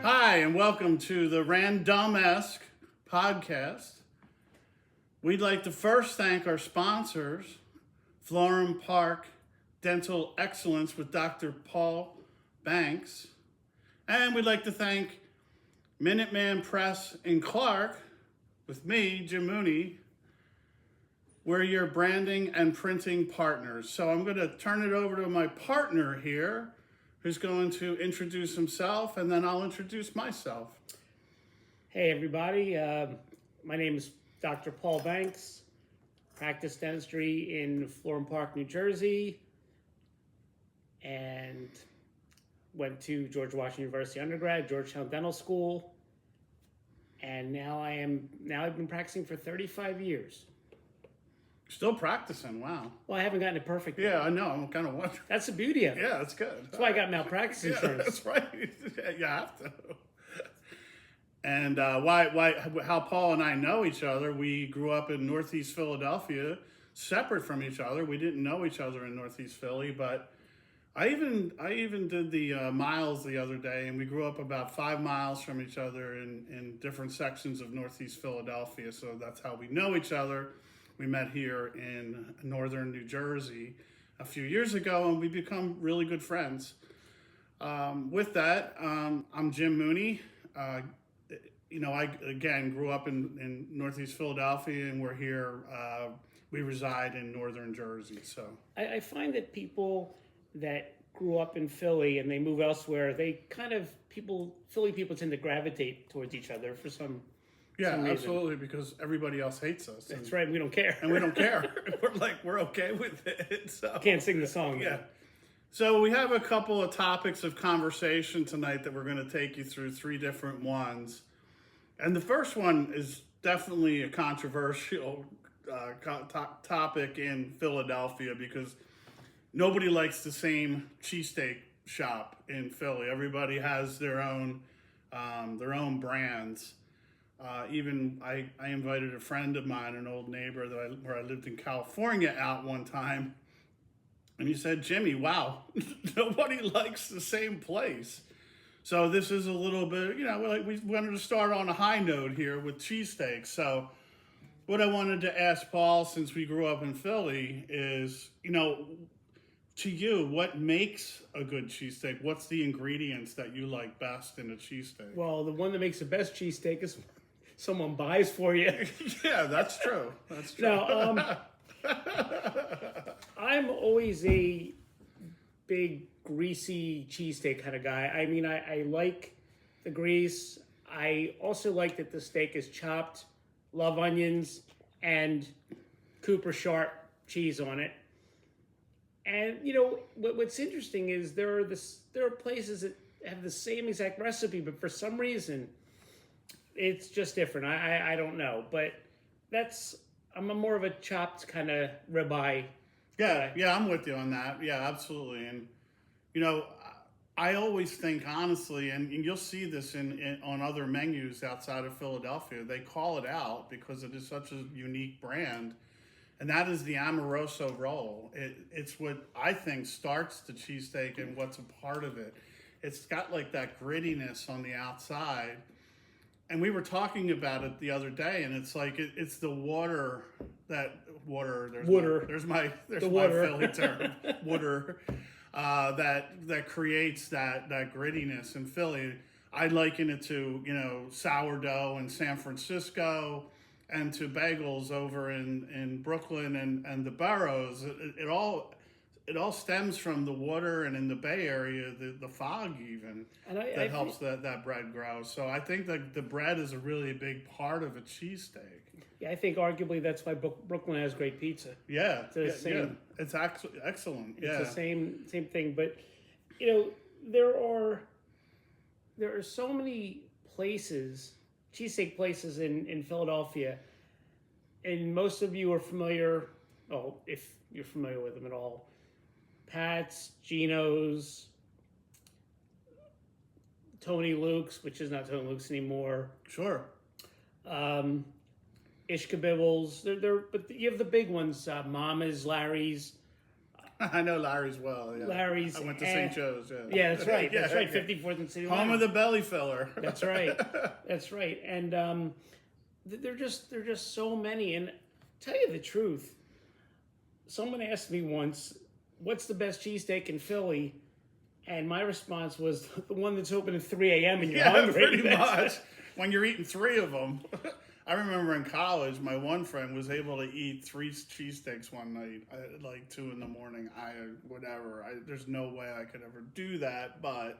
Hi, and welcome to the Randomesque podcast. We'd like to first thank our sponsors, Florham Park Dental Excellence with Dr. Paul Banks. And we'd like to thank Minuteman Press in Clark with me, Jim Mooney. We're your branding and printing partners. So I'm going to turn it over to my partner here, who's going to introduce himself, and then I'll introduce myself. Hey everybody, my name is Dr. Paul Banks, practice dentistry in Florham Park, New Jersey, and went to George Washington University undergrad, Georgetown Dental School, and now I've been practicing for 35 years. Still practicing, wow. Well, I haven't gotten it perfect Yeah, yet. I know, I'm kind of wondering. That's the beauty of it. Yeah, that's good. That's why I got malpractice insurance. That's right. You have to. And how Paul and I know each other, we grew up in Northeast Philadelphia, separate from each other. We didn't know each other in Northeast Philly, but I even did the miles the other day, and we grew up about 5 miles from each other in different sections of Northeast Philadelphia, so that's how we know each other. We met here in northern New Jersey a few years ago, and we become really good friends. With that, I'm Jim Mooney. I again grew up in Northeast Philadelphia, and we're here. We reside in northern Jersey. So I find that people that grew up in Philly and they move elsewhere, Philly people tend to gravitate towards each other for some reason. Absolutely, because everybody else hates us. That's right, we don't care. And we don't care. We're okay with it. So. Can't sing the song yet. Yeah. So we have a couple of topics of conversation tonight that we're going to take you through, 3 different ones. And the first one is definitely a controversial topic in Philadelphia because nobody likes the same cheesesteak shop in Philly. Everybody has their own brands. Even I invited a friend of mine, an old neighbor where I lived in California, out one time, and he said, "Jimmy, wow, nobody likes the same place." So this is a little bit, we wanted to start on a high note here with cheesesteaks. So what I wanted to ask Paul, since we grew up in Philly, is, to you, what makes a good cheesesteak? What's the ingredients that you like best in a cheesesteak? Well, the one that makes the best cheesesteak is someone buys for you. Yeah, that's true. That's true. No, I'm always a big greasy cheesesteak kind of guy. I mean, I like the grease. I also like that the steak is chopped, love onions, and Cooper Sharp cheese on it. And what's interesting is there are places that have the same exact recipe, but for some reason it's just different. I don't know, but I'm more of a chopped kind of ribeye. Yeah, I'm with you on that. Yeah, absolutely. And I always think honestly, and you'll see this on other menus outside of Philadelphia, they call it out because it is such a unique brand. And that is the Amoroso roll. It's what I think starts the cheesesteak and what's a part of it. It's got like that grittiness on the outside. And we were talking about it the other day, and it's like it's the water. There's my Philly term, water. That creates that grittiness in Philly. I liken it to sourdough in San Francisco, and to bagels over in Brooklyn and the boroughs. It all stems from the water, and in the Bay Area, the fog even, that helps that bread grow. So I think that the bread is a really big part of a cheesesteak. Yeah, I think arguably that's why Brooklyn has great pizza. Yeah, yeah. It's actually excellent. It's the same thing. But there are so many places, cheesesteak places in Philadelphia, and most of you are familiar. Oh, if you're familiar with them at all. Pat's, Geno's, Tony Luke's, which is not Tony Luke's anymore. Sure. Ishkabibbles. But you have the big ones, Mama's, Larry's. I know Larry's well. Yeah. Larry's. I went to St. Joe's. Yeah. Yeah, that's right. Yeah, That's right. yeah. 54th and City Home Line. of the belly filler. That's right. That's right. And they're just so many. And tell you the truth, someone asked me once, "What's the best cheesesteak in Philly?" And my response was the one that's open at 3 a.m. and you're Yeah, hungry. pretty much. When you're eating 3 of them. I remember in college, my one friend was able to eat 3 cheesesteaks one night at like 2 in the morning. There's no way I could ever do that, but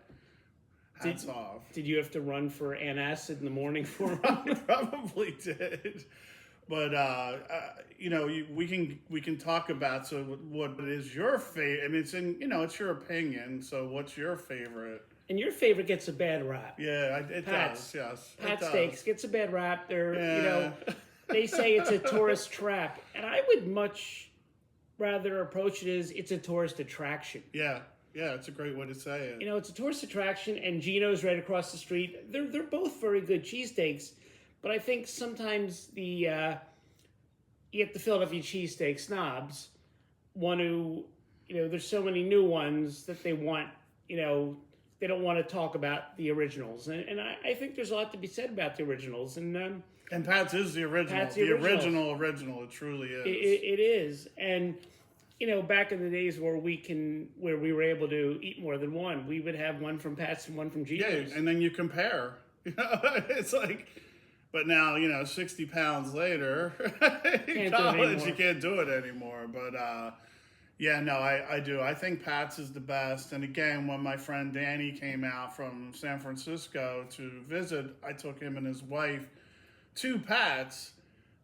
hats off. Did you have to run for antacid in the morning for him? I probably did. But we can talk about what is your favorite. I mean, it's your opinion. So what's your favorite? And your favorite gets a bad rap. Yeah, it Pat's. does. Yes, Pat it does. Steaks gets a bad rap. Yeah. They say it's a tourist trap, and I would much rather approach it as it's a tourist attraction. Yeah, it's a great way to say it. It's a tourist attraction, and Gino's right across the street. They're both very good cheesesteaks, but I think sometimes you get the Philadelphia cheesesteak snobs want to, there's so many new ones that they want, they don't want to talk about the originals, and I think there's a lot to be said about the originals, and Pat's is the original. Pat's the original. It truly is. It is, and back in the days where we were able to eat more than one, we would have one from Pat's and one from Gino's. Yeah, and then you compare. It's like, but now 60 pounds later, in college you can't do it anymore. But yeah, no, I do. I think Pat's is the best. And again, when my friend Danny came out from San Francisco to visit, I took him and his wife to Pat's,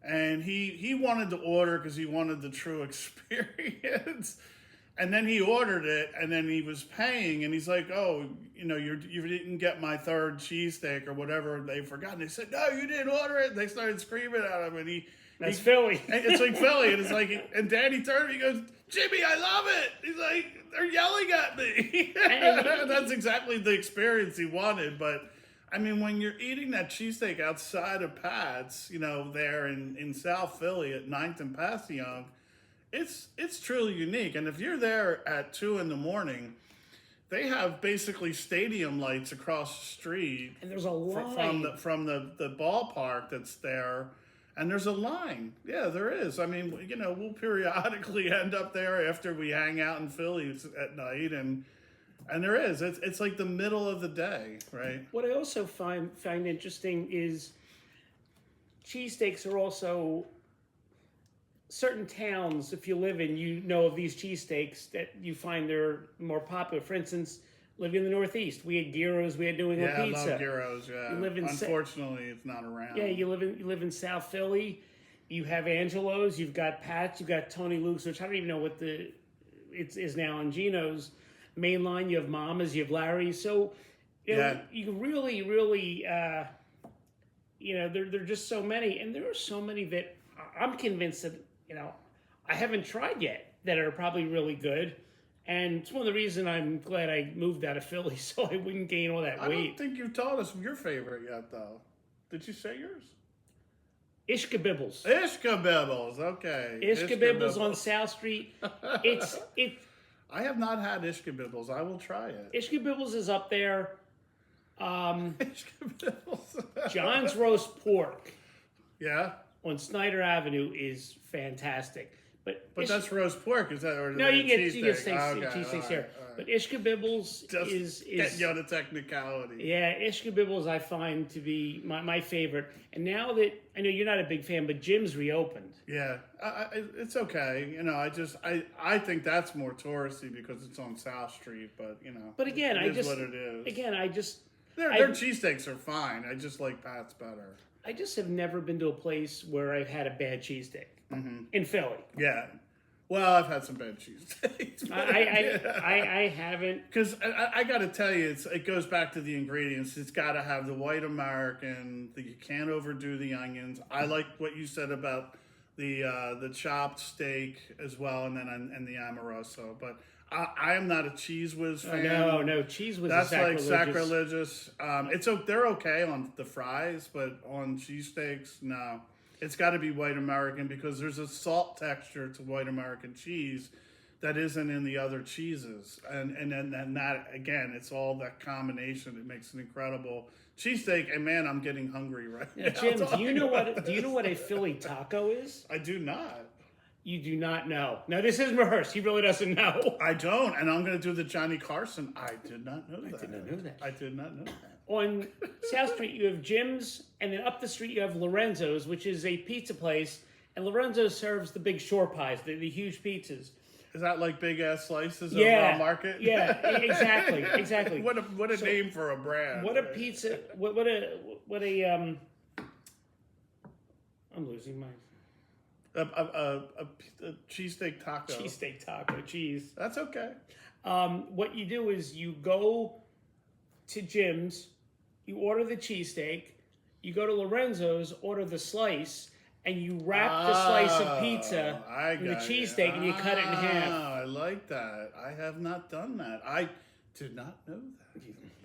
and he wanted to order because he wanted the true experience. And then he ordered it, and then he was paying, and he's like, "Oh, you didn't get my third cheesesteak or whatever." They forgot. And they said, "No, you didn't order it." And they started screaming at him, and That's Philly. It's like Philly, and it's like, and Danny turned to me, he goes, "Jimmy, I love it." He's like, "They're yelling at me." That's exactly the experience he wanted. But I mean, when you're eating that cheesesteak outside of Pat's, there in South Philly at 9th and Passyunk, it's truly unique. And if you're there at 2 in the morning, they have basically stadium lights across the street, and there's a line from the ballpark that's there. And there's a line. Yeah, there is. I mean, we'll periodically end up there after we hang out in Philly at night, and there is. It's like the middle of the day, right? What I also find interesting is cheesesteaks are also certain towns. If you live in, of these cheesesteaks that you find they're more popular. For instance, living in the Northeast, we had gyros, we had New England pizza. Yeah, I love gyros. Yeah, unfortunately, it's not around. Yeah, you live in South Philly. You have Angelo's, you've got Pat's, you've got Tony Luke's, which I don't even know what it is now on Gino's. Mainline, you have Mama's, you have Larry's. So, you really, really, there are just so many, and there are so many that I'm convinced that I haven't tried yet that are probably really good. And it's one of the reasons I'm glad I moved out of Philly so I wouldn't gain all that weight. I don't think you've told us your favorite yet, though. Did you say yours? Ishkabibbles. Ishkabibbles, okay. Ishkabibbles on South Street. I have not had Ishkabibbles. I will try it. Ishkabibbles is up there. Ishkabibbles. John's Roast Pork. Yeah. On Snyder Avenue is fantastic. But that's roast pork, is that? Or no, you get cheesesteaks here. Right. But Ishkabibbles is get you on the technicality. Yeah, Ishkabibbles I find to be my favorite. And now that I know you're not a big fan, but Jim's reopened. Yeah, it's okay. I think that's more touristy because it's on South Street. But But again, what it is. Again, their cheesesteaks are fine. I just like Pat's better. I just have never been to a place where I've had a bad cheesesteak in Philly. Yeah. Well, I've had some bad cheesesteaks. I haven't. Because I got to tell you, it goes back to the ingredients. It's got to have the white American. You can't overdo the onions. I like what you said about the chopped steak as well, and the Amoroso. But I am not a Cheese Whiz fan. No, Cheese Whiz That's is sacrilegious. like sacrilegious. They're okay on the fries, but on cheesesteaks, no. It's got to be white American because there's a salt texture to white American cheese that isn't in the other cheeses. And then that, again, it's all that combination that makes an incredible cheesesteak. And man, I'm getting hungry right now. Jim, do you know what a Philly taco is? I do not. You do not know. Now, this isn't rehearsed. He really doesn't know. I don't, and I'm going to do the Johnny Carson. I did not know that. I did not know that. I did not know that. On South Street, you have Jim's, and then up the street, you have Lorenzo's, which is a pizza place. And Lorenzo serves the big shore pies, the huge pizzas. Is that like big ass slices Yeah, over a market? Yeah, exactly. What a name for a brand. What a pizza! What a I'm losing my A cheesesteak taco. cheesesteak taco cheese. That's okay. What you do is you go to Jim's, you order the cheesesteak, you go to Lorenzo's, order the slice, and you wrap the slice of pizza in the cheesesteak and you cut it in half. I like that. I have not done that. I did not know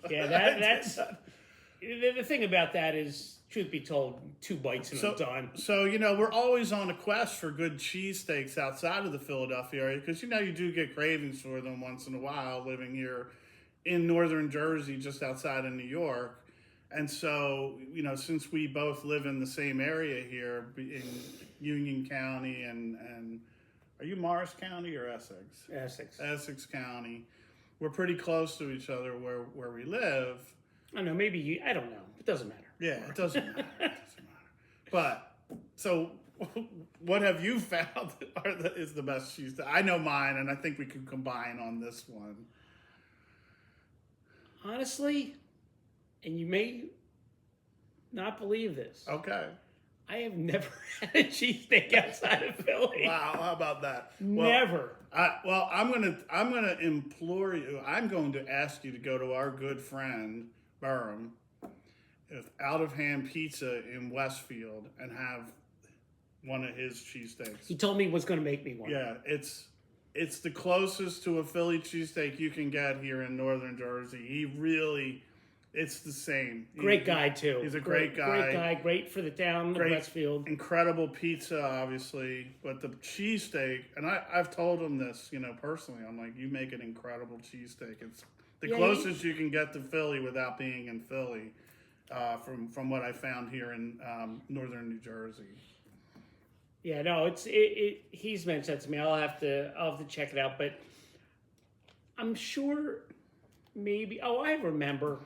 that. Yeah, that's the thing about that is, truth be told, 2 bites and I'm done. So, we're always on a quest for good cheesesteaks outside of the Philadelphia area because, you do get cravings for them once in a while living here in northern Jersey, just outside of New York. And so, since we both live in the same area here in Union County and are you Morris County or Essex? Essex County. We're pretty close to each other where we live. I don't know, maybe I don't know. It doesn't matter. Yeah, it doesn't matter. But, so, what have you found is the best cheese? I know mine, and I think we could combine on this one. Honestly, and you may not believe this. Okay. I have never had a cheesesteak outside of Philly. Wow, how about that? Never. I'm gonna implore you. I'm going to ask you to go to our good friend Burham with Out of Hand Pizza in Westfield and have one of his cheesesteaks. He told me he was going to make me one. Yeah, it's the closest to a Philly cheesesteak you can get here in northern Jersey. It's the same. Great guy, too. He's a great guy. Great guy. Great for the town of Westfield. Incredible pizza, obviously. But the cheesesteak, and I've told him this, personally. I'm like, you make an incredible cheesesteak. It's the closest you can get to Philly without being in Philly, from what I found here in northern New Jersey. Yeah, no, he's mentioned that to me. I'll have to check it out, but I'm sure maybe. Oh, I remember,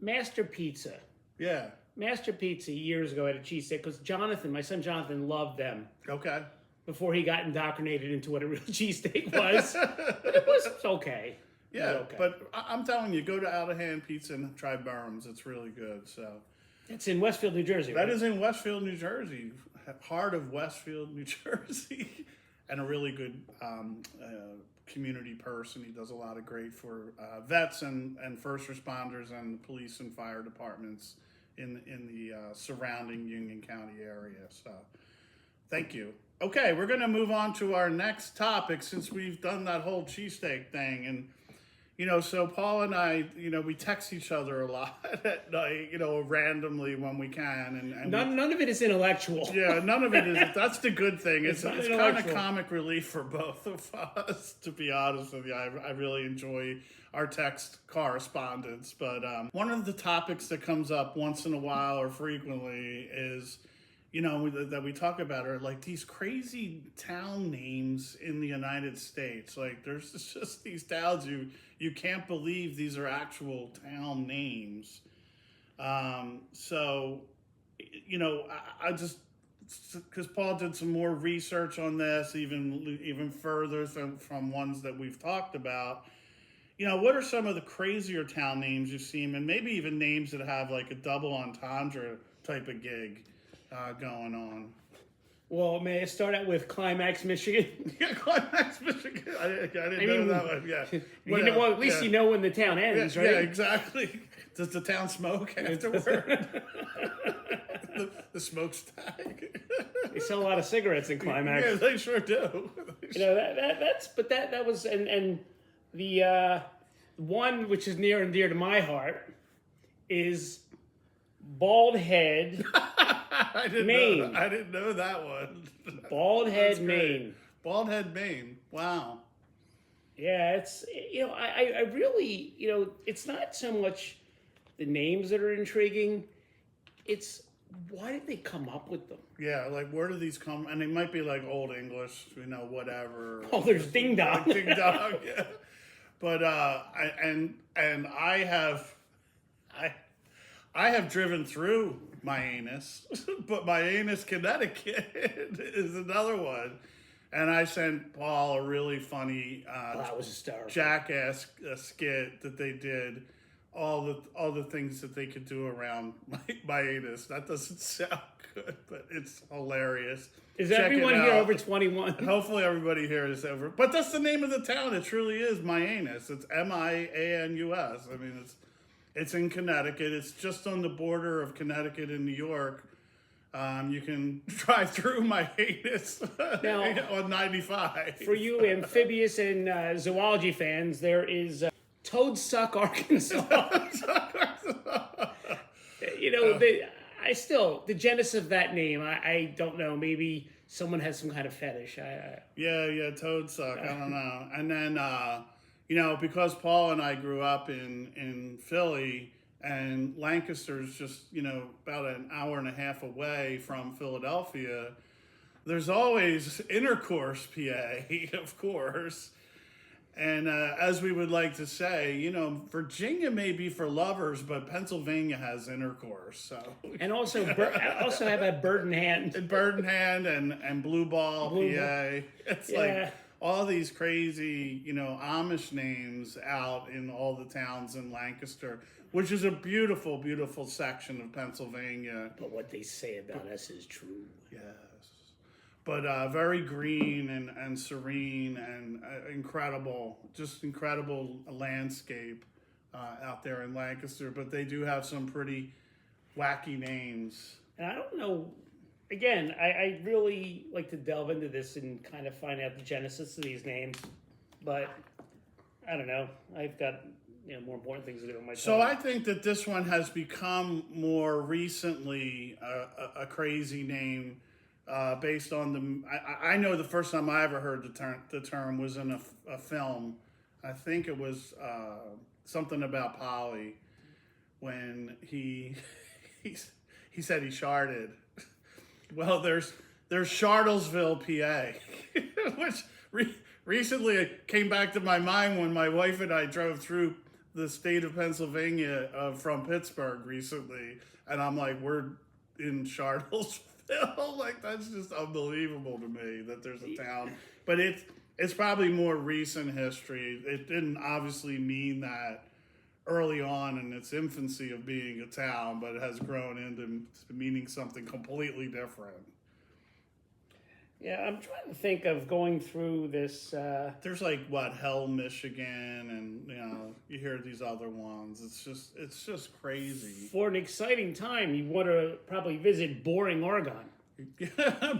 Master Pizza. Yeah, Master Pizza years ago had a cheesesteak because my son Jonathan, loved them. Okay. Before he got indoctrinated into what a real cheesesteak was, but it was okay. Yeah, okay. But I'm telling you, go to Out of Hand Pizza and try Burham's. It's really good. So. It's in Westfield, New Jersey. That is in Westfield, New Jersey, heart of Westfield, New Jersey, and a really good community person. He does a lot of great for vets and first responders and police and fire departments in the surrounding Union County area. So, thank you. Okay, we're going to move on to our next topic since we've done that whole cheesesteak thing. And, so Paul and I, we text each other a lot at night, randomly when we can. And none of it is intellectual. Yeah, none of it is. That's the good thing. It's kind of comic relief for both of us, to be honest with you. I really enjoy our text correspondence. But one of the topics that comes up once in a while or frequently is, that we talk about are like these crazy town names in the United States. Like there's just these towns you can't believe these are actual town names. So, I just, because Paul did some more research on this, even further from ones that we've talked about. What are some of the crazier town names you've seen, and maybe even names that have like a double entendre type of gig going on? Well, may I start out with Climax, Michigan? Yeah, Climax, Michigan. I didn't know that one. Yeah. Well, at least you know when the town ends, right? Yeah, exactly. Does the town smoke afterward? the smokestack. They sell a lot of cigarettes in Climax. Yeah, they sure do. That was and the one which is near and dear to my heart is Bald Head, Maine. I didn't know that one. Bald Head, Maine. Bald Head, Maine. Wow. Yeah, it's I really it's not so much the names that are intriguing. It's why did they come up with them? Yeah, like where do these come? And they might be like Old English, whatever. Oh, there's Ding Dong. Like Ding Dong, yeah. But I have driven through my anus, but my anus, Connecticut, is another one. And I sent Paul a really funny That was hysterical. jackass skit that they did. All the things that they could do around my anus. That doesn't sound good, but it's hilarious. Is Check everyone it here out. over 21? Hopefully everybody here is over. But that's the name of the town. It truly is Mianus. It's Mianus. I mean, it's in Connecticut. It's just on the border of Connecticut and New York. You can drive through Mianus Now, on 95. For you amphibious and zoology fans, there is Toadsuck, Arkansas. The genesis of that name, I don't know. Maybe someone has some kind of fetish. Yeah, Toadsuck. I don't know. And then, because Paul and I grew up in Philly, and Lancaster's just, about an hour and a half away from Philadelphia, there's always Intercourse, PA, of course. And as we would like to say, Virginia may be for lovers, but Pennsylvania has intercourse. So And also have a bird in hand. and Bird in Hand and Blue Ball, PA. It's like all these crazy, Amish names out in all the towns in Lancaster, which is a beautiful, beautiful section of Pennsylvania. But what they say about us is true. Yes. But very green and serene and incredible landscape out there in Lancaster. But they do have some pretty wacky names. And I don't know, again, I really like to delve into this and kind of find out the genesis of these names. But I don't know. I've got more important things to do in my time. So I think that this one has become more recently a crazy name. Based on I know the first time I ever heard the term was in a film. I think it was something about Polly when he said he sharded. Well, there's Charlottesville, PA, which recently it came back to my mind when my wife and I drove through the state of Pennsylvania from Pittsburgh recently, and I'm like, we're in Charlottesville. Like, that's just unbelievable to me that there's a town. But it's probably more recent history. It didn't obviously mean that early on in its infancy of being a town, but it has grown into meaning something completely different. Yeah, I'm trying to think of going through this. There's like Hell, Michigan, and you hear these other ones. It's just crazy. For an exciting time, you want to probably visit Boring, Oregon.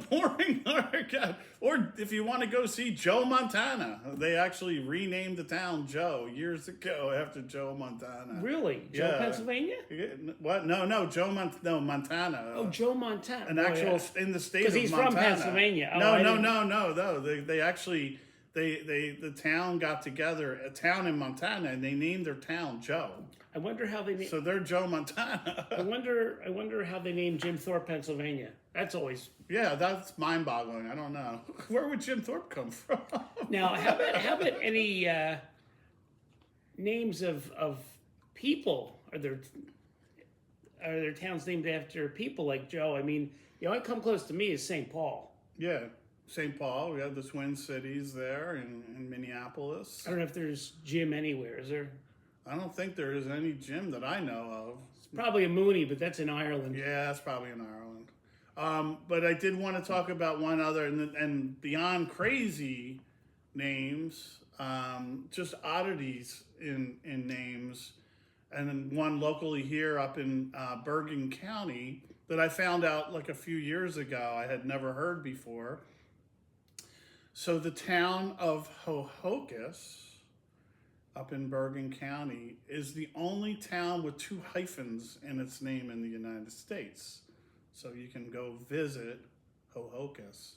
Boring, Oregon. Or if you want to go see Joe Montana, they actually renamed the town Joe years ago after Joe Montana. Really? Joe, Pennsylvania? What? No, Montana. Oh, Joe Montana. An actual in the state of Montana. Because he's from Pennsylvania. No. They actually the town got together, a town in Montana, and they named their town Joe. I wonder how they. So they're Joe Montana. I wonder how they named Jim Thorpe, Pennsylvania. That's always. Yeah, that's mind-boggling. I don't know. Where would Jim Thorpe come from? Now, how about any names of people? Are there towns named after people like Joe? I mean, the only come close to me is St. Paul. Yeah, St. Paul. We have the Twin Cities there in Minneapolis. I don't know if there's Jim anywhere. Is there? I don't think there is any Jim that I know of. It's probably a Mooney, but that's in Ireland. Yeah, that's probably in Ireland. But I did want to talk about one other, and beyond crazy names, just oddities in names, and then one locally here up in Bergen County that I found out like a few years ago I had never heard before. So the town of Hohokus up in Bergen County is the only town with 2 hyphens in its name in the United States. So you can go visit Hohokus.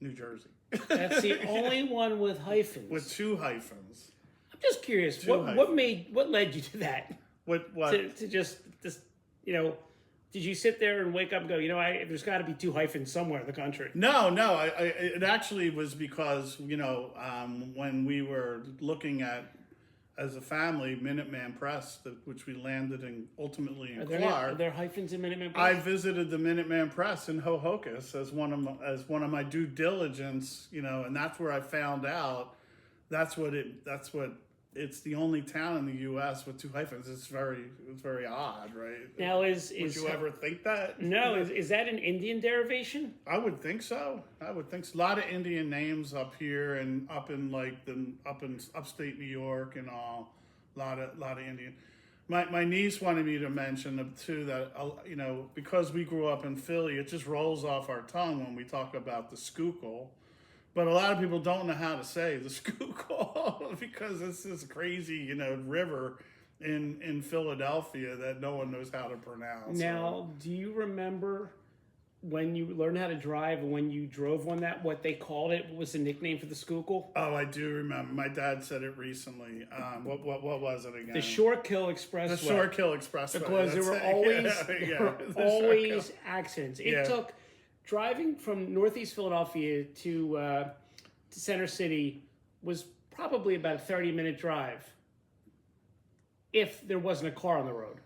New Jersey. That's the only one with hyphens. With 2 hyphens. I'm just curious, Two what led you to that? What? To just did you sit there and wake up and go, there's got to be 2 hyphens somewhere in the country? No. It actually was because, when we were looking at, as a family, Minuteman Press, which we landed ultimately in Clark. Are there hyphens in Minuteman Press? I visited the Minuteman Press in Hohokus as one of my due diligence, and that's where I found out it's the only town in the U.S. with 2 hyphens. It's very odd, right? Now would you ever think that? No, is that an Indian derivation? I would think so. A lot of Indian names up here and up in upstate New York and all. A lot of Indian. My niece wanted me to mention too that because we grew up in Philly, it just rolls off our tongue when we talk about the Schuylkill. But a lot of people don't know how to say the Schuylkill because it's this crazy, river in Philadelphia that no one knows how to pronounce. Now, do you remember when you learned how to drive and when you drove one what they called it? What was the nickname for the Schuylkill? Oh, I do remember. My dad said it recently. What was it again? The Shortkill Expressway. The Shortkill Expressway. Because there were always accidents. It took... Driving from Northeast Philadelphia to Center City was probably about a 30-minute drive if there wasn't a car on the road.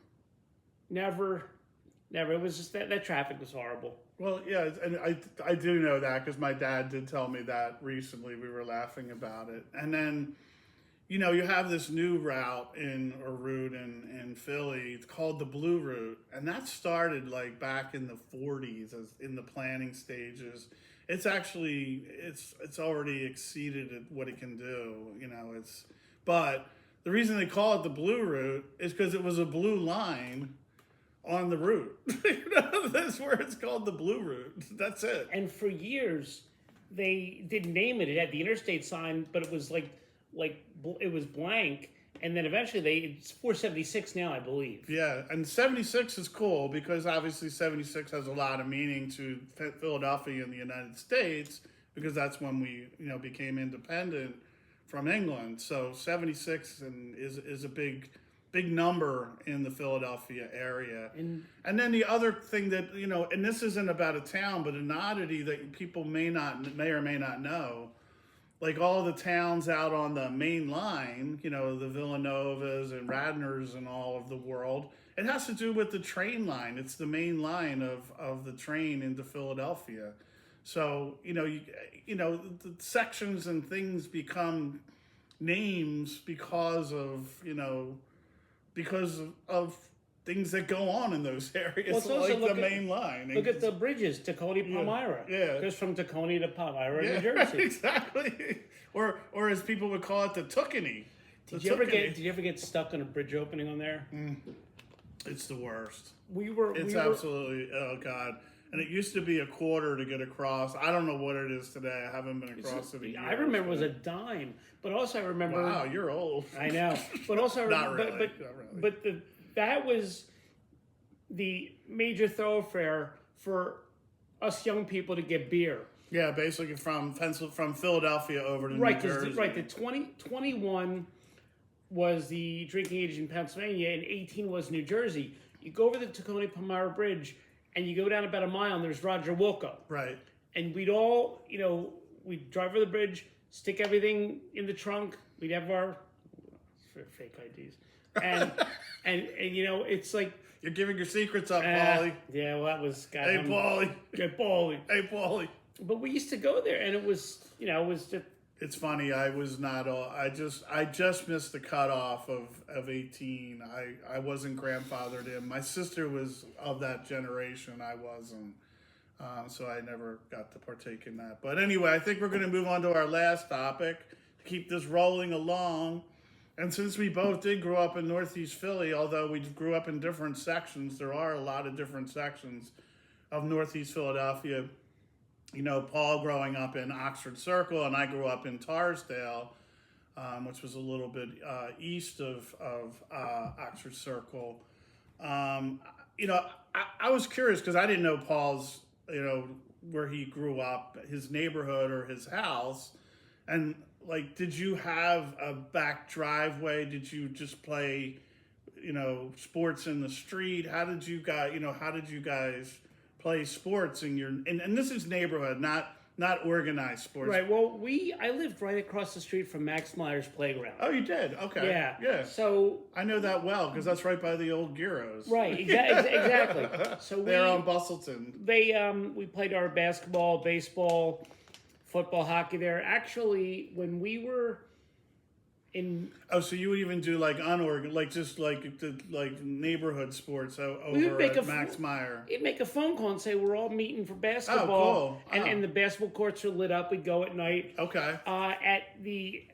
Never. It was just that traffic was horrible. Well, yeah, and I do know that because my dad did tell me that recently. We were laughing about it. And then, you have this new route route in Philly. It's called the Blue Route, and that started like back in the 40s, as in the planning stages. It's actually it's already exceeded what it can do. But the reason they call it the Blue Route is because it was a blue line on the route. That's where it's called the Blue Route. That's it. And for years, they didn't name it. It had the interstate sign, but it was like it was blank, and then eventually it's 476 now, I believe. Yeah, and 76 is cool because obviously 76 has a lot of meaning to Philadelphia and the United States because that's when we became independent from England. So 76 is a big number in the Philadelphia area. And then the other thing that and this isn't about a town, but an oddity that people may or may not know. Like all the towns out on the main line, the Villanovas and Radnors and all of the world, it has to do with the train line. It's the main line of the train into Philadelphia. So, the sections and things become names because of things that go on in those areas, like the main line. Look at the bridges, Tacony, Palmyra. Yeah. It goes from Tacony to Palmyra, New Jersey. Exactly. Or as people would call it, the Tookenny. Did you ever get stuck on a bridge opening on there? It's the worst. Absolutely, oh God. And it used to be $0.25 to get across. I don't know what it is today. I haven't been across it in years. I remember it was a dime, but also I remember. Wow, you're old. I know, but also I remember, Not really. but that was the major thoroughfare for us young people to get beer. Yeah, basically from Philadelphia over to New Jersey. Right, the 21 was the drinking age in Pennsylvania, and 18 was New Jersey. You go over the Tacony Palmyra Bridge, and you go down about a mile, and there's Roger Wilco. Right. And we'd all, we'd drive over the bridge, stick everything in the trunk. We'd have our fake IDs. And it's like... You're giving your secrets up, Paulie. Yeah, well, that was... God, hey, Paulie. Hey, Paulie. Hey, Paulie. But we used to go there, and it was, it was just... It's funny. I was not all. I just missed the cutoff of 18. I wasn't grandfathered in. My sister was of that generation. I wasn't. So I never got to partake in that. But anyway, I think we're going to move on to our last topic to keep this rolling along. And since we both did grow up in Northeast Philly, although we grew up in different sections, there are a lot of different sections of Northeast Philadelphia. Paul growing up in Oxford Circle, and I grew up in Tarsdale, which was a little bit east of Oxford Circle. I was curious because I didn't know Paul's, where he grew up, his neighborhood or his house, and like, did you have a back driveway? Did you just play, sports in the street? How did you guys play sports in your, and this is neighborhood, not organized sports. Right. Well, I lived right across the street from Max Meyer's playground. Oh, you did? Okay. Yeah. Yeah. So I know that well because that's right by the old Gyros. right. Exactly. So they're on Bustleton. we played our basketball, baseball, football, hockey there. Actually, when we were in, so you would even do like unorganized, like just like neighborhood sports would over make at Max Meyer. you'd make a phone call and say we're all meeting for basketball. Oh, cool. And the basketball courts are lit up. We'd go at night. Okay. At the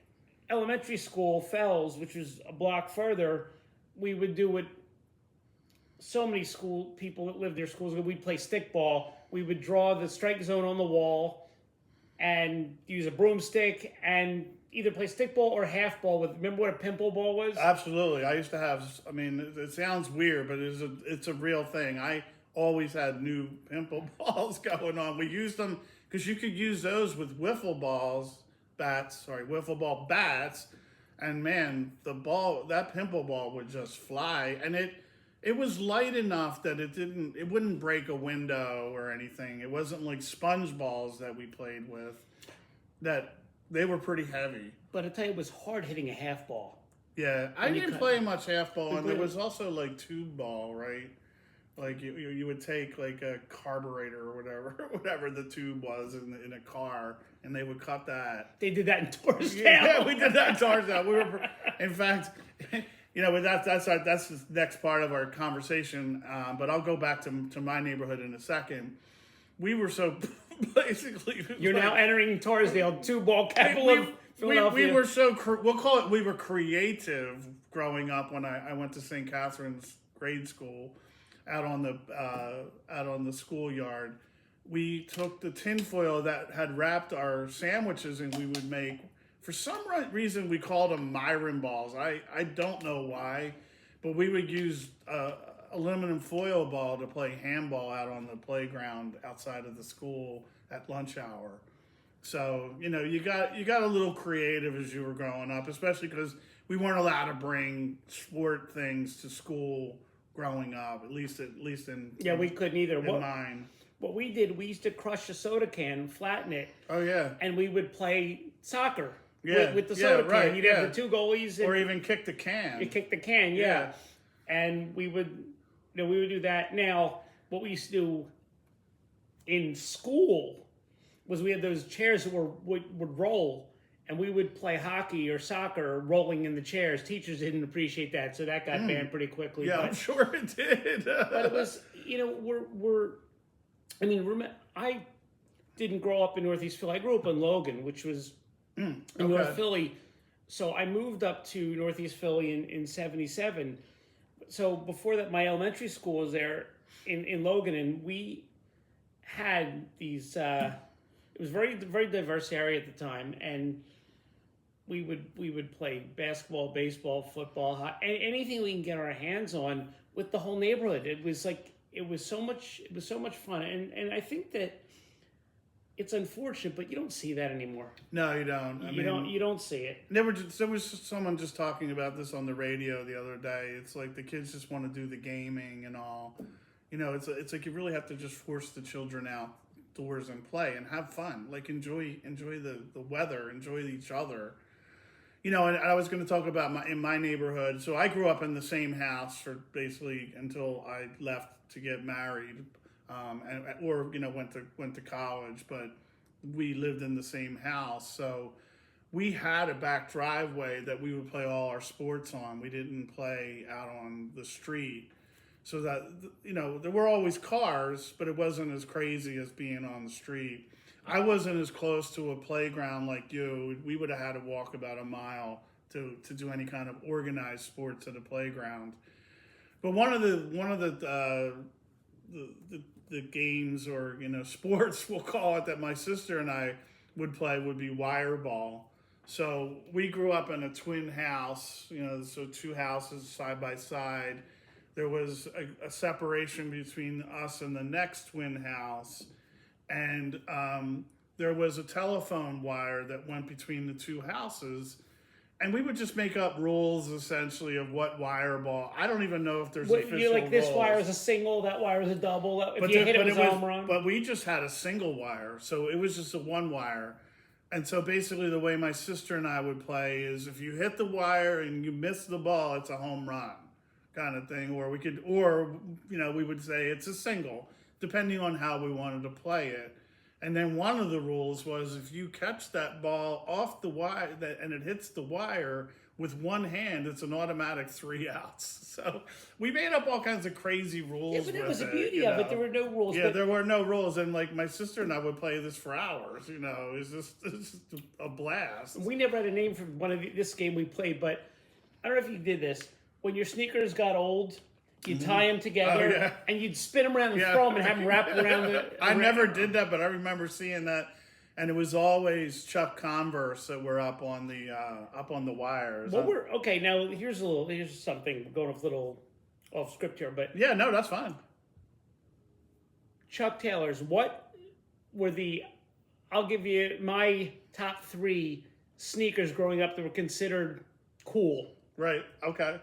elementary school, Fells, which was a block further, we would do it. So many school people that lived near schools, we'd play stickball. We would draw the strike zone on the wall and use a broomstick and either play stickball or half ball with. Remember what a pimple ball was? Absolutely. I used to have. I mean, it sounds weird, but it's a real thing. I always had new pimple balls going on. We used them because you could use those with wiffle ball bats, and man, that pimple ball would just fly, and it was light enough that it wouldn't break a window or anything. It wasn't like sponge balls that we played with, that they were pretty heavy. But I tell you, it was hard hitting a half ball. Yeah, I didn't play much half ball, and there was also like tube ball, right? Like you would take like a carburetor or whatever the tube was in a car, and they would cut that. They did that in Torristown. Yeah, we did that in Torristown. We were, in fact, that's the next part of our conversation. But I'll go back to my neighborhood in a second. We were so basically. You're now entering Torresdale, two-ball capital of Philadelphia. We were so we'll call it. We were creative growing up when I went to St. Catherine's grade school, out on the schoolyard. We took the tinfoil that had wrapped our sandwiches, and we would make. For some reason, we called them Myron balls. I don't know why, but we would use aluminum foil ball to play handball out on the playground outside of the school at lunch hour. So you got a little creative as you were growing up, especially because we weren't allowed to bring sport things to school growing up. At least in we couldn't either. In mine. What we did, we used to crush a soda can, flatten it. Oh yeah. And we would play soccer. Yeah, with the soda can. Right, You'd have the two goalies. Or even kick the can. You kick the can, yeah. And we would do that. Now, what we used to do in school was we had those chairs that would roll, and we would play hockey or soccer rolling in the chairs. Teachers didn't appreciate that, so that got banned pretty quickly. Yeah, I'm sure it did. But it was, I didn't grow up in Northeast Philly. I grew up in Logan, which was in North Philly. So I moved up to Northeast Philly in 77. So before that, my elementary school was there in Logan, and we had these, it was very, very diverse area at the time, and we would play basketball, baseball, football, anything we can get our hands on with the whole neighborhood. It was so much fun, and I think that it's unfortunate, but you don't see that anymore. No, you don't. You don't see it. There was someone just talking about this on the radio the other day. It's like the kids just want to do the gaming and all. It's like you really have to just force the children outdoors and play and have fun. Like enjoy the weather, enjoy each other. And I was going to talk about in my neighborhood. So I grew up in the same house for basically until I left to get married. Or went to college, but we lived in the same house, so we had a back driveway that we would play all our sports on. We didn't play out on the street, so that there were always cars, but it wasn't as crazy as being on the street. I wasn't as close to a playground like you. We would have had to walk about a mile to do any kind of organized sports at a playground. But one of the games or sports, we'll call it, that my sister and I would play would be wire ball. So we grew up in a twin house, so two houses side by side. There was a separation between us and the next twin house, and there was a telephone wire that went between the two houses. And we would just make up rules, essentially, of what wire ball. I don't even know if there's official You're like, this rules. wire is a single, that wire is a double. If you hit it, was a home run. But we just had a single wire, so it was just a one wire. And so basically the way my sister and I would play is if you hit the wire and you miss the ball, it's a home run kind of thing. Or we would say it's a single, depending on how we wanted to play it. And then one of the rules was if you catch that ball off the wire and it hits the wire with one hand, it's an automatic 3 outs. So we made up all kinds of crazy rules. Yeah, but that was the beauty you of know. it. There were no rules. Yeah, there were no rules. And like my sister and I would play this for hours, you know. It's just a blast. We never had a name for this game we played, but I don't know if you did this. When your sneakers got old, you'd tie them together, and you'd spin them around and throw them and have them wrap around the... I never did that, but I remember seeing that, and it was always Chuck Converse that were up on the wires. Okay, now here's something, going off a little off script here, but... Yeah, no, that's fine. Chuck Taylors, what were I'll give you my top 3 sneakers growing up that were considered cool. Right, okay.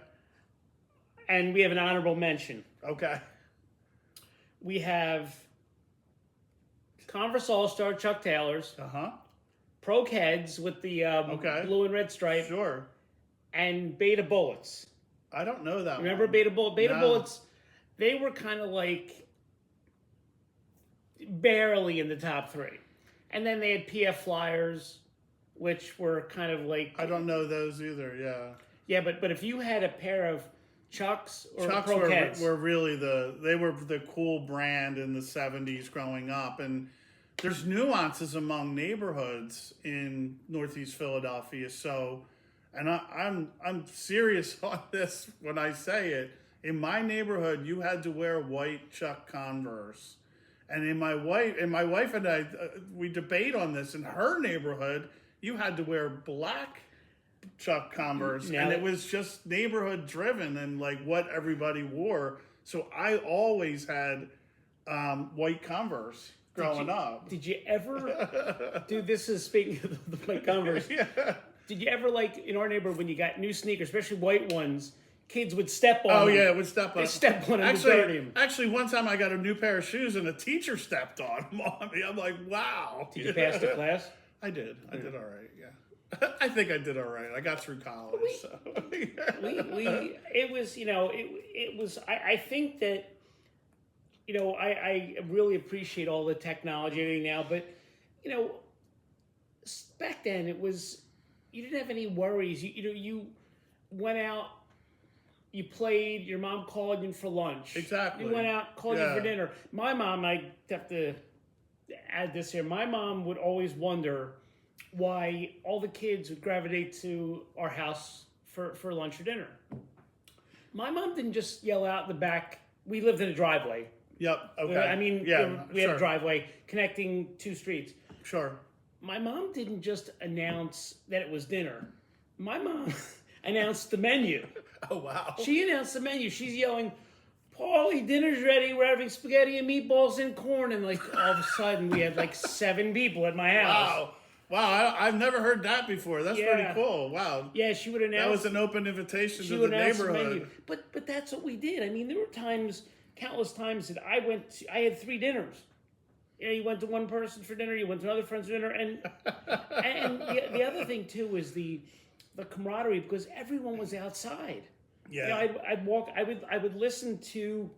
And we have an honorable mention. Okay. We have Converse All-Star Chuck Taylors. Uh-huh. Pro Heads with the blue and red stripe. Sure. And Beta Bullets. I don't know that Remember one. Beta Bullets? Beta No. Bullets, they were kind of like barely in the top 3. And then they had PF Flyers, which were kind of like... I don't know those either, yeah. Yeah, but if you had a pair of Chucks or Chucks Pro Heads... were really they were the cool brand in the 70s growing up. And there's nuances among neighborhoods in Northeast Philadelphia. So, and I'm serious on this when I say it. In my neighborhood, you had to wear white Chuck Converse. And in my wife and I, we debate on this. In her neighborhood, you had to wear black Chuck Converse, and it was just neighborhood driven and like what everybody wore. So I always had white Converse growing up. Did you ever? Dude, this is speaking of the white Converse. Yeah. Did you ever, like in our neighborhood, when you got new sneakers, especially white ones, kids would step on? Oh them. yeah, it would step on. They step on them. Actually, one time I got a new pair of shoes and a teacher stepped on them on me. I'm like, wow. Did you pass the class? I did. I did all right. Yeah. I think I did all right. I got through college. It was, it was. I think that, I really appreciate all the technology and everything now, but back then it was, you didn't have any worries. You went out, you played, your mom called you for lunch. Exactly. You went out, called you for dinner. My mom, I have to add this here, my mom would always wonder why all the kids would gravitate to our house for lunch or dinner. My mom didn't just yell out the back. We lived in a driveway. Yep. Okay. I mean, we had a driveway connecting 2 streets. Sure. My mom didn't just announce that it was dinner. My mom announced the menu. Oh, wow. She announced the menu. She's yelling, "Paulie, dinner's ready. We're having spaghetti and meatballs and corn." And like all of a sudden, we had like 7 people at my house. Wow, I've never heard that before. That's pretty cool. Wow. Yeah, she would announce. That was an open invitation to the neighborhood. But that's what we did. I mean, there were countless times that I had 3 dinners. You went to one person for dinner, you went to another friend's for dinner, and the other thing too is the camaraderie, because everyone was outside. Yeah. I'd walk. I would listen to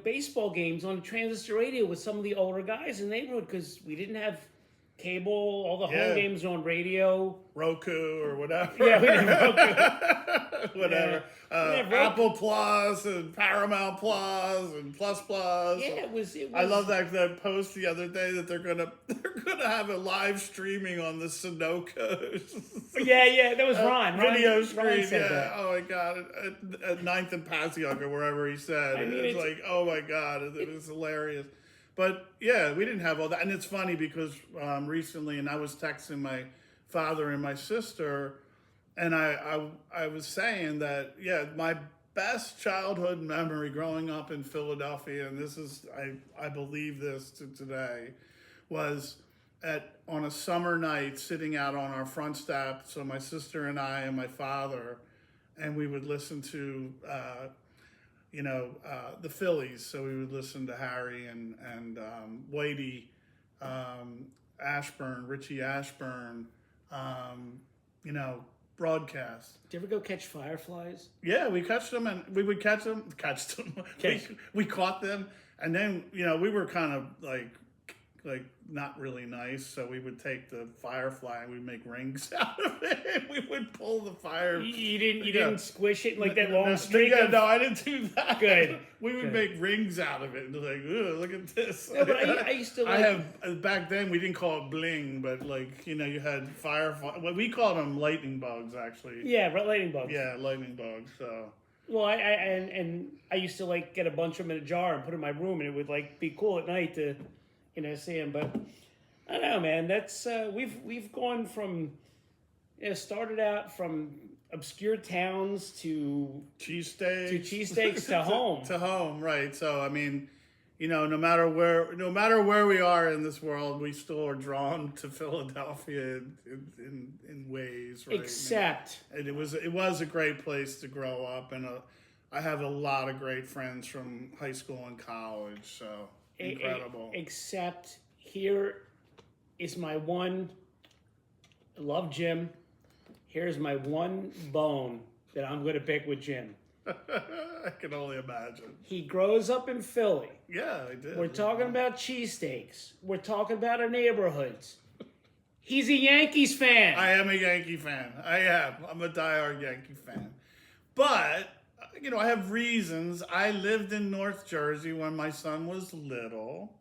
baseball games on transistor radio with some of the older guys in the neighborhood, because we didn't have cable. All the home games were on radio. Roku or whatever. Yeah, we didn't have Roku. Whatever. Apple Plus and Paramount Plus and Plus Plus. Yeah, it was. I love that post the other day that they're gonna have a live streaming on the Sunoco's. Yeah, that was Ron. Video screen. Ron said that. Oh my God, at 9th and Passyunk or wherever he said. It's like, oh my God, it was hilarious. But yeah, we didn't have all that, and it's funny because recently, and I was texting my father and my sister, and I was saying that my best childhood memory growing up in Philadelphia, and this is I believe this to today, was on a summer night sitting out on our front step. So my sister and I and my father, and we would listen to the Phillies. So we would listen to Harry and Whitey, Ashburn, Richie Ashburn, broadcast. Did you ever go catch fireflies? Yeah, we catch them, and we would catch them. We caught them, and then we were kind of like not really nice, so we would take the firefly and we'd make rings out of it. We would pull the fire. You didn't squish it like that long string? No, I didn't do that. Good. We would make rings out of it and like, look at this. No, but I used to like... I have, back then we didn't call it bling, but you had firefly. Well, we called them lightning bugs, actually. Yeah, lightning bugs. Yeah, lightning bugs. So. Well, I used to get a bunch of them in a jar and put in my room, and it would be cool at night to see them. But I don't know, man. That's we've gone from started out from obscure towns to cheesesteaks to home to home, right? So I mean, no matter where we are in this world, we still are drawn to Philadelphia in ways, right? Except it was a great place to grow up, and I have a lot of great friends from high school and college. So incredible. Except here is my one. I love Jim. Here's my one bone that I'm going to pick with Jim. I can only imagine. He grows up in Philly. Yeah, I did. We're talking about cheesesteaks. We're talking about our neighborhoods. He's a Yankees fan. I am a Yankee fan. I am. I'm a diehard Yankee fan. But, I have reasons. I lived in North Jersey when my son was little.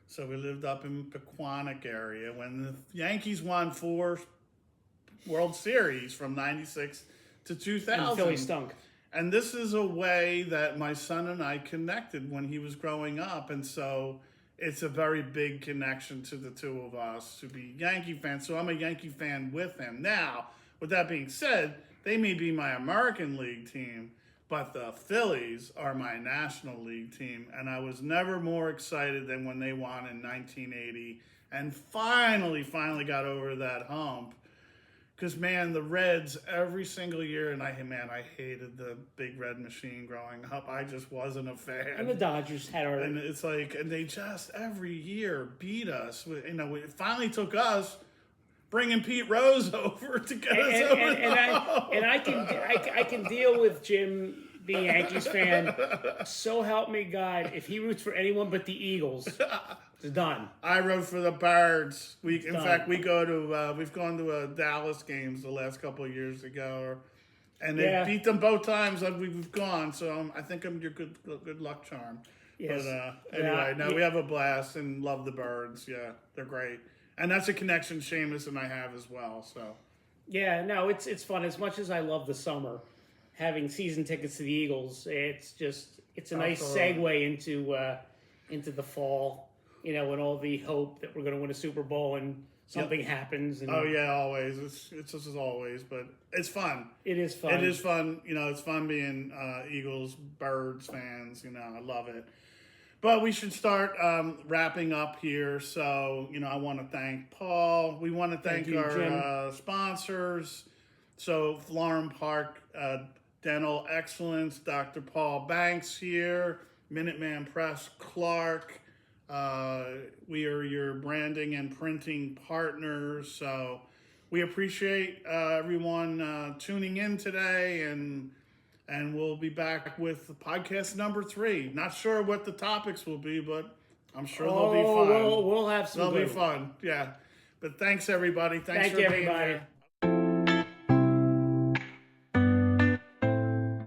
So we lived up in Pequannock area when the Yankees won 4 World Series from 96 to 2000. And Philly stunk. And this is a way that my son and I connected when he was growing up. And so it's a very big connection to the two of us to be Yankee fans. So I'm a Yankee fan with him. Now, with that being said, they may be my American League team, but the Phillies are my National League team. And I was never more excited than when they won in 1980 and finally got over that hump. Because, man, the Reds every single year, and I hated the Big Red Machine growing up. I just wasn't a fan. And the Dodgers had our... And it's and they just every year beat us. It finally took us bringing Pete Rose over to get us over the hump. And I can deal with Jim being a Yankees fan. So help me God, if he roots for anyone but the Eagles... It's done. I root for the Birds. In fact, we've gone to Dallas games the last couple of years ago, and they beat them both times that we've gone. So I think I'm your good luck charm. Yes. But anyway, we have a blast and love the Birds. Yeah, they're great, and that's a connection Seamus and I have as well. So yeah, no, it's fun. As much as I love the summer, having season tickets to the Eagles, it's a nice segue into the fall. And all the hope that we're going to win a Super Bowl and something happens. And oh yeah, always. It's just as always, but it's fun. It is fun. It is fun. It's fun being Eagles, Birds fans. I love it. But we should start wrapping up here. So, I want to thank Paul. We want to thank our sponsors. So, Florham Park Dental Excellence, Dr. Paul Banks here, Minuteman Press Clark. We are your branding and printing partners, so we appreciate everyone tuning in today, and we'll be back with podcast number 3. Not sure what the topics will be, but I'm sure they'll be fun. We'll have some. They'll be fun, yeah. But thanks everybody. Thanks for being here.